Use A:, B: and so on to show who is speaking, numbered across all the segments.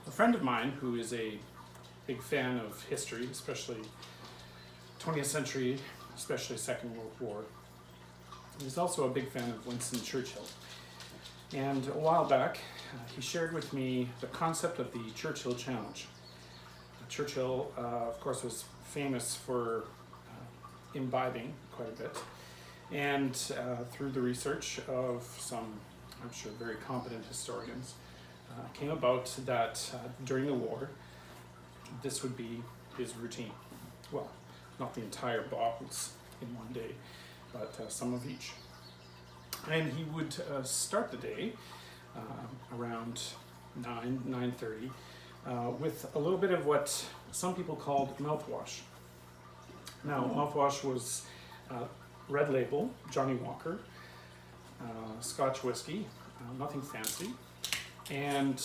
A: A friend of mine who is a big fan of history, especially 20th century, especially Second World War, he's also a big fan of Winston Churchill. And a while back, he shared with me the concept of the Churchill Challenge. Churchill, of course, was famous for imbibing quite a bit. And through the research of some, I'm sure, very competent historians, came about that during the war, this would be his routine. Well, not the entire bottles in one day, but some of each. And he would start the day around 9:30 with a little bit of what some people called mouthwash. Now, mouthwash was Red Label, Johnny Walker, Scotch whiskey, nothing fancy. And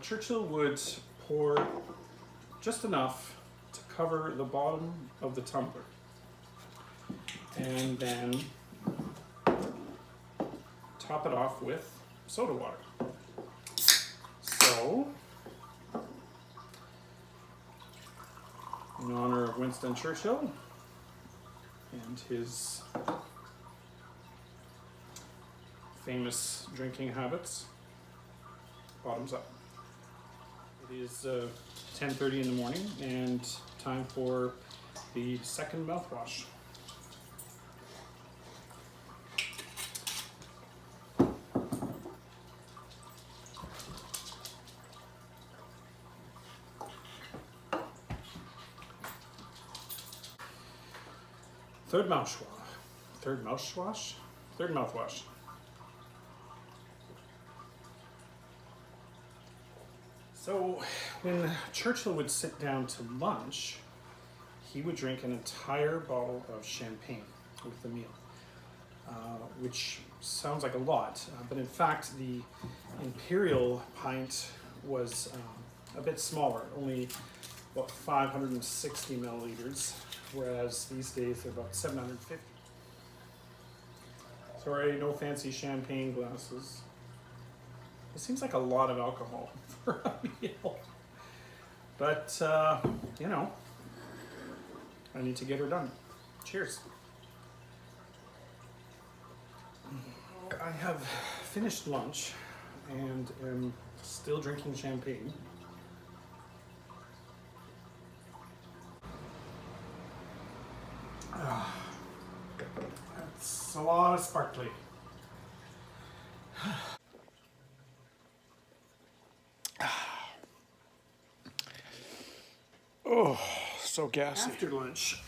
A: Churchill would pour just enough to cover the bottom of the tumbler. And then top it off with soda water. So, in honor of Winston Churchill and his famous drinking habits, bottoms up. It is 10:30 in the morning and time for the second mouthwash. Third mouthwash. So when Churchill would sit down to lunch, he would drink an entire bottle of champagne with the meal, which sounds like a lot, but in fact the imperial pint was a bit smaller, only about 560 milliliters, whereas these days they're about 750. Sorry, no fancy champagne glasses. It seems like a lot of alcohol for a meal. But, you know, I need to get her done. Cheers. I have finished lunch and am still drinking champagne. That's a lot of sparkly. Oh, so gassy. After lunch,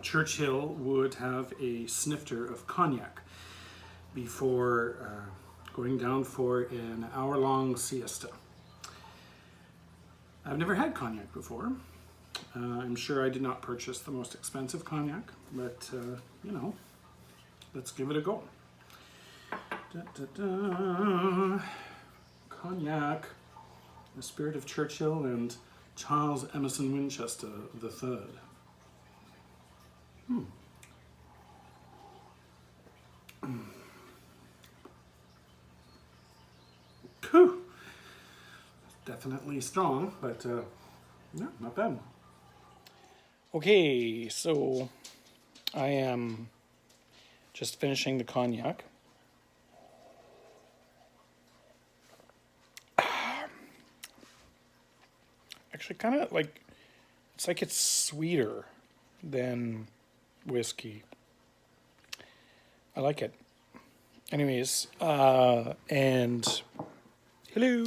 A: Churchill would have a snifter of cognac before going down for an hour-long siesta. I've never had cognac before. I'm sure I did not purchase the most expensive cognac, but you know, let's give it a go. Da, da, da. Cognac, the spirit of Churchill and Charles Emerson Winchester III. Whew. Definitely strong, but no, not bad. Okay, so I am just finishing the cognac. Actually, kind of like, it's like it's sweeter than whiskey. I like it. Anyways, and hello.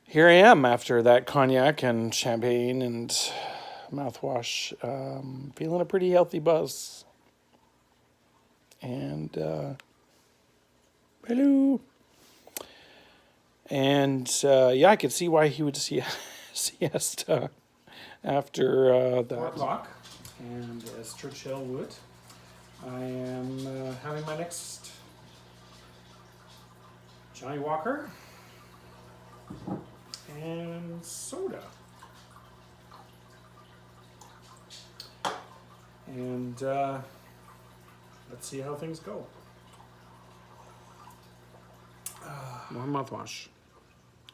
A: Here I am after that cognac and champagne and mouthwash, feeling a pretty healthy buzz. And hello. And yeah, I could see why he would see siesta after that. 4 o'clock, and as Churchill would, I am having my next Johnny Walker and soda. And let's see how things go. More mouthwash.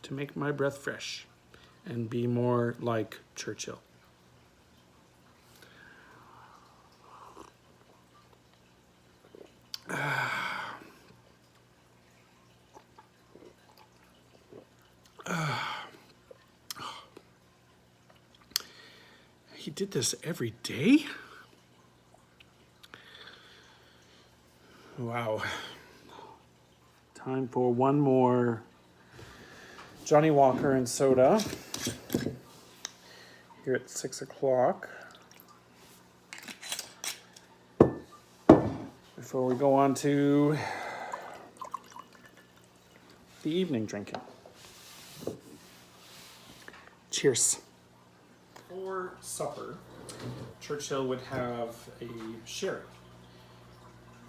A: to make my breath fresh and be more like Churchill. He did this every day? Wow. Time for one more Johnny Walker and soda here at 6 o'clock. Before we go on to the evening drinking. Cheers. For supper, Churchill would have a sherry.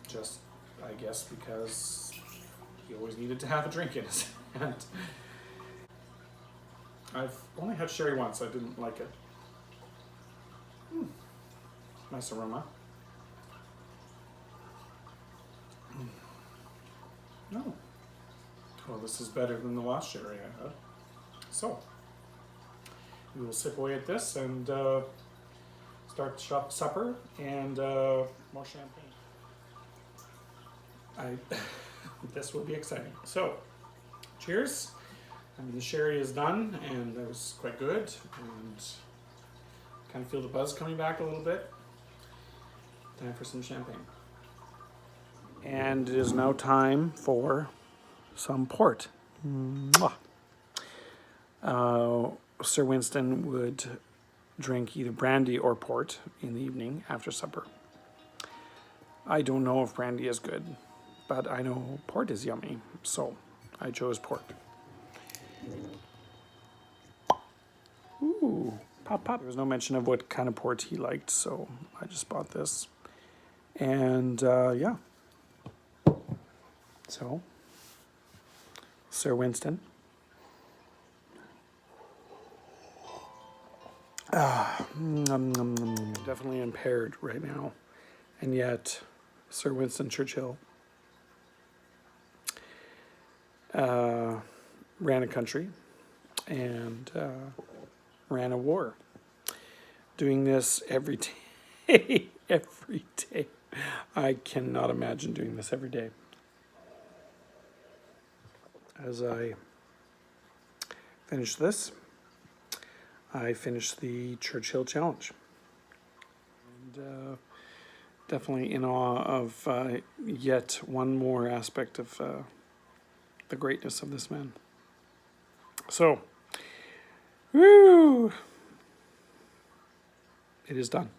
A: Just, I guess, because he always needed to have a drink in his hand. I've only had sherry once. I didn't like it. Nice aroma. No. Well, this is better than the last sherry I had. So, we will sip away at this and start supper and more champagne. This will be exciting. So, cheers. I mean, the sherry is done and it was quite good, and kind of feel the buzz coming back a little bit. Time for some champagne. And it is now time for some port. Mwah. Sir Winston would drink either brandy or port in the evening after supper. I don't know if brandy is good, but I know port is yummy, so I chose port. Ooh, pop, pop. There was no mention of what kind of port he liked, so I just bought this. And yeah. So, Sir Winston. Definitely impaired right now. And yet, Sir Winston Churchill ran a country and ran a war. Doing this every day, every day. I cannot imagine doing this every day. As I finish this, I finish the Churchill Challenge. And definitely in awe of yet one more aspect of the greatness of this man. So, woo! It is done.